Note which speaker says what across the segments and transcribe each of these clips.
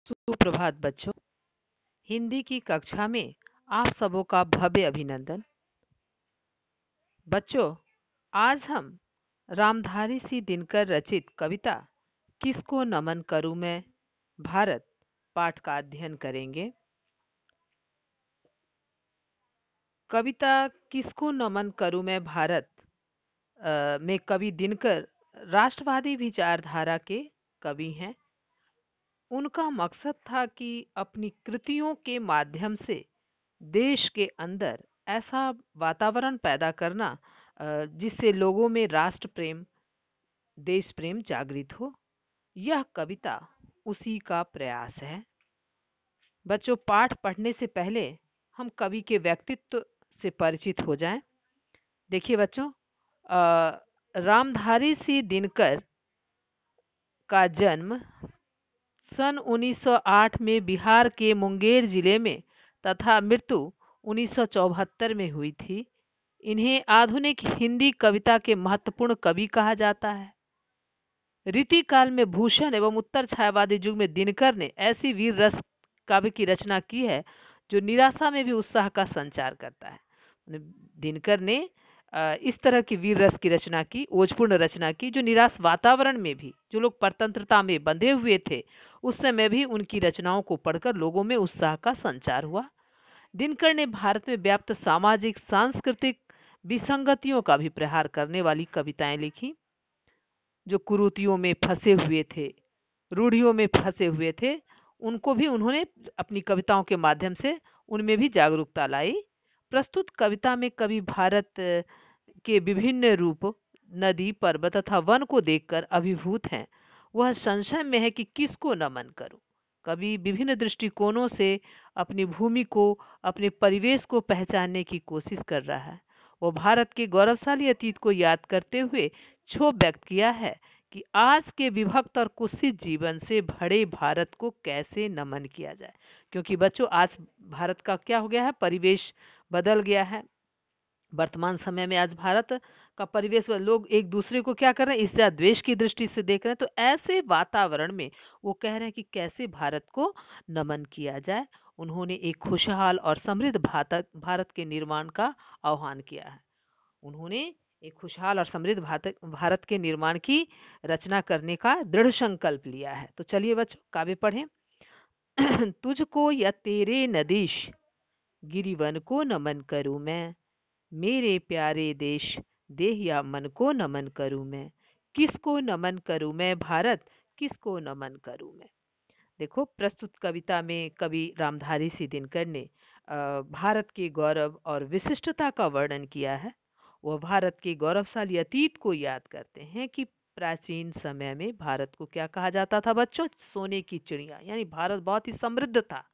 Speaker 1: सुप्रभात बच्चों। हिंदी की कक्षा में आप सबों का भव्य अभिनंदन। बच्चों, आज हम रामधारी सी दिनकर रचित कविता किसको नमन करूं मैं भारत पाठ का अध्ययन करेंगे। कविता किसको नमन करूं मैं भारत में कवि दिनकर राष्ट्रवादी विचारधारा के कवि हैं। उनका मकसद था कि अपनी कृतियों के माध्यम से देश के अंदर ऐसा वातावरण पैदा करना जिससे लोगों में राष्ट्र प्रेम, देश प्रेम जागृत हो। यह कविता उसी का प्रयास है। बच्चों, पाठ पढ़ने से पहले हम कवि के व्यक्तित्व से परिचित हो जाएं। देखिए बच्चों, रामधारी सिंह दिनकर का जन्म सन 1908 में बिहार के मुंगेर जिले में तथा मृत्यु 1974 में हुई थी। इन्हें आधुनिक हिंदी कविता के महत्वपूर्ण कवि कहा जाता है। रीतिकाल में भूषण एवं उत्तर छायावादी युग में दिनकर ने ऐसी वीर रस काव्य की रचना की है जो निराशा में भी उत्साह का संचार करता है। दिनकर ने इस तरह की वीर रस की रचना की, ओजपूर्ण रचना की, जो निराश वातावरण में भी, जो लोग परतंत्रता में बंधे हुए थे, उस समय भी उनकी रचनाओं को पढ़कर लोगों में उत्साह का संचार हुआ। दिनकर ने भारत में व्याप्त सामाजिक सांस्कृतिक विसंगतियों का भी प्रहार करने वाली कविताएं लिखी। जो कुरीतियों में फंसे हुए थे, रूढ़ियों में फंसे हुए थे, उनको भी उन्होंने अपनी कविताओं के माध्यम से उनमें भी जागरूकता लाई। प्रस्तुत कविता में कवि भारत के विभिन्न रूप, नदी, पर्वत तथा वन को देखकर अभिभूत हैं। वह संशय में है कि किसको नमन करूं। कवि विभिन्न दृष्टिकोणों से अपनी भूमि को, अपने परिवेश को पहचानने की कोशिश कर रहा है। वो भारत के गौरवशाली अतीत को याद करते हुए क्षोभ व्यक्त किया है कि आज के विभक्त और कुत्सित जीवन से भरे भारत को कैसे नमन किया जाए। क्योंकि बच्चों, आज भारत का क्या हो गया है, परिवेश बदल गया है। वर्तमान समय में आज भारत का परिवेश, लोग एक दूसरे को क्या कर रहे हैं, ईर्ष्या द्वेष की दृष्टि से देख रहे हैं। तो ऐसे वातावरण में वो कह रहे हैं कि कैसे भारत को नमन किया जाए। उन्होंने एक खुशहाल और समृद्ध भारत भारत के निर्माण का आह्वान किया है। उन्होंने एक खुशहाल और समृद्ध भारत भारत के निर्माण की रचना करने का दृढ़ संकल्प लिया है। तो चलिए बच्चों, काव्य पढ़ें। तुझको या तेरे नदीश गिरिवन को नमन करूं मैं, मेरे प्यारे देश देह या मन को नमन करूं मैं, किसको नमन करूं मैं भारत, किसको नमन करूं मैं। देखो, प्रस्तुत कविता में कवि रामधारी सिंह दिनकर ने भारत के गौरव और विशिष्टता का वर्णन किया है। वह भारत के गौरवशाली अतीत को याद करते हैं कि प्राचीन समय में भारत को क्या कहा जाता था बच्चों, सोने की चिड़िया। यानी भारत बहुत ही समृद्ध था,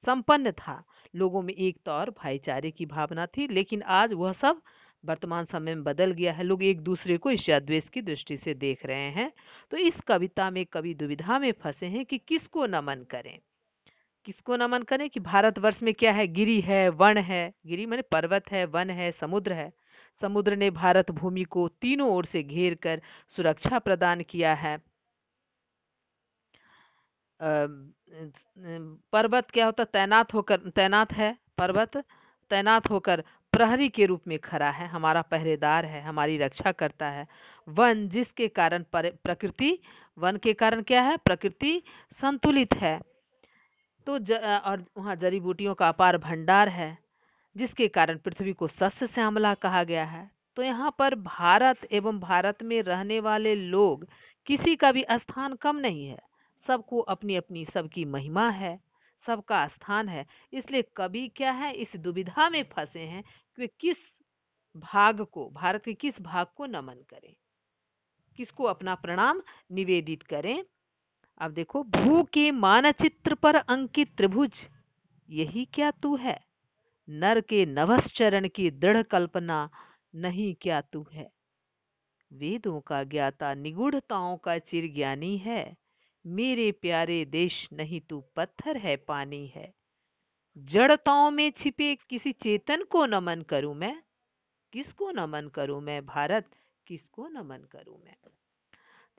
Speaker 1: संपन्न था, लोगों में एकता और भाईचारे की भावना थी। लेकिन आज वह सब वर्तमान समय में बदल गया है। लोग एक दूसरे को ईर्ष्या द्वेष की दृष्टि से देख रहे हैं। तो इस कविता में कवि दुविधा में फंसे हैं कि किसको नमन करें। किसको नमन करें कि भारतवर्ष में क्या है, गिरी है, वन है। गिरी माने पर्वत है, वन है, समुद्र है। समुद्र ने भारत भूमि को तीनों ओर से घेर कर सुरक्षा प्रदान किया है। पर्वत क्या होता, तैनात है। पर्वत तैनात होकर प्रहरी के रूप में खड़ा है, हमारा पहरेदार है, हमारी रक्षा करता है। वन जिसके कारण प्रकृति, वन के कारण क्या है, प्रकृति संतुलित है। तो और वहाँ जड़ी बूटियों का अपार भंडार है, जिसके कारण पृथ्वी को सस्य श्यामला कहा गया है। तो यहाँ पर भारत एवं भारत में रहने वाले लोग, किसी का भी स्थान कम नहीं है। सबको अपनी अपनी, सबकी महिमा है, सबका स्थान है। इसलिए कवि क्या है, इस दुविधा में फंसे हैं कि वे किस भाग को, भारत के किस भाग को नमन करें, किसको अपना प्रणाम निवेदित करें। अब देखो, भू के मानचित्र पर अंकित त्रिभुज, यही क्या तू है, नर के नभस चरण की दृढ़ कल्पना, नहीं क्या तू है। वेदों का ज्ञाता, निगूढ़ताओं का चिर ज्ञानी है, मेरे प्यारे देश नहीं तू पत्थर है, पानी है। जड़ताओं में छिपे किसी चेतन को नमन करूं मैं, किसको नमन करूं मैं भारत, किसको नमन करूं मैं।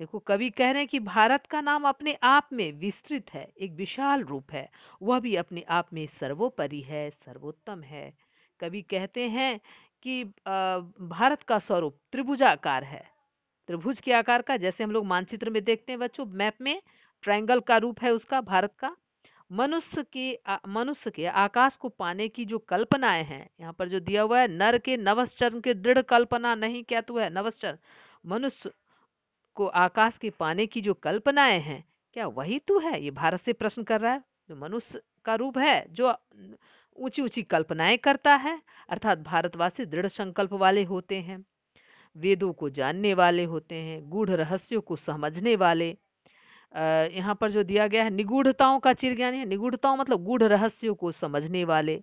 Speaker 1: देखो, कवि कह रहे हैं कि भारत का नाम अपने आप में विस्तृत है, एक विशाल रूप है, वह भी अपने आप में सर्वोपरि है, सर्वोत्तम है। कवि कहते हैं कि भारत का स्वरूप त्रिभुजाकार है, त्रिभुज के आकार का, जैसे हम लोग मानचित्र में देखते हैं बच्चों, मैप में ट्रायंगल का रूप है उसका भारत का। मनुष्य के आकाश को पाने की जो कल्पनाएं हैं, यहाँ पर जो दिया हुआ है, नर के नवश्चर के दृढ़ कल्पना नहीं, क्या तो है नवश्चर, मनुष्य को आकाश के पाने की जो कल्पनाएं हैं, क्या वही तू है? ये भारत से प्रश्न कर रहा है। जो मनुष्य का रूप है, जो ऊंची ऊंची कल्पनाएं करता है, अर्थात भारतवासी दृढ़ संकल्प वाले होते हैं, वेदों को जानने वाले होते हैं, गूढ़ रहस्यों को समझने वाले। अ, यहाँ पर जो दिया गया है, निगूढ़ताओं का चिरज्ञानी है। निगूढ़ताओं मतलब गूढ़ रहस्यों को समझने वाले,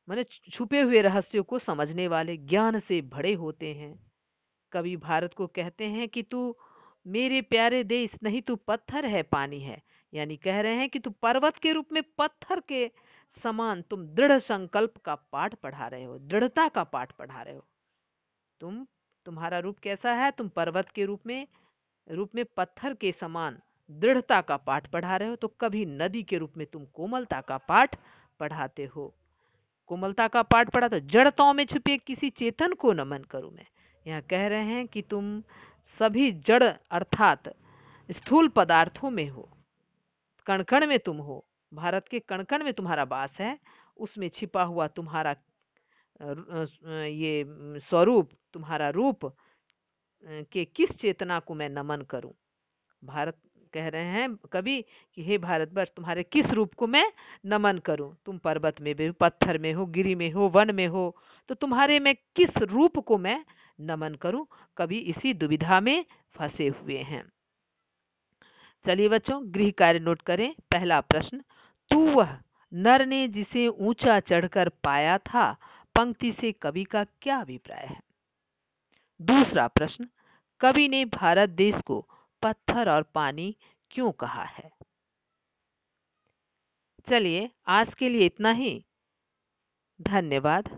Speaker 1: माने छुपे हुए रहस्यों को समझने वाले, ज्ञान से भरे होते हैं। कवि भारत को कहते हैं कि तू मेरे प्यारे देश नहीं, तू पत्थर है पानी है। यानी कह रहे हैं कि तू पर्वत के रूप में पत्थर के समान तुम दृढ़ संकल्प का पाठ पढ़ा रहे हो, दृढ़ता का पाठ पढ़ा रहे हो। तुम तुम्हारा रूप कैसा है? तुम पर्वत के रूप में पत्थर के समान दृढ़ता का पाठ पढ़ा रहे हो, तो कभी नदी के रूप में तुम कोमलता का पाठ पढ़ाते हो। कोमलता का पाठ पढ़ा तो जड़ताओं में छुपे किसी चेतन को नमन करूं मैं। यहाँ कह रहे हैं कि तुम सभी जड़ अर्थात स्थूल पदार्थों में हो, कण कण में तुम हो, भारत के कण कण में तुम्हारा वास है, उसमें छिपा हुआ तुम्हारा ये स्वरूप, तुम्हारा रूप के किस चेतना को मैं नमन करूं। भारत कह रहे हैं कभी कि हे भारतवर्ष, तुम्हारे किस रूप को मैं नमन करूं? तुम पर्वत में भी हो, पत्थर में हो, गिरी में हो, वन में हो, तो तुम्हारे में किस रूप को मैं नमन करूं? कभी इसी दुविधा में फंसे हुए हैं। चलिए बच्चों, गृह कार्य नोट करें। पहला प्रश्न, तू वह नर ने जिसे ऊंचा चढ़कर पाया था, पंक्ति से कवि का क्या अभिप्राय है? दूसरा प्रश्न, कवि ने भारत देश को पत्थर और पानी क्यों कहा है? चलिए, आज के लिए इतना ही। धन्यवाद।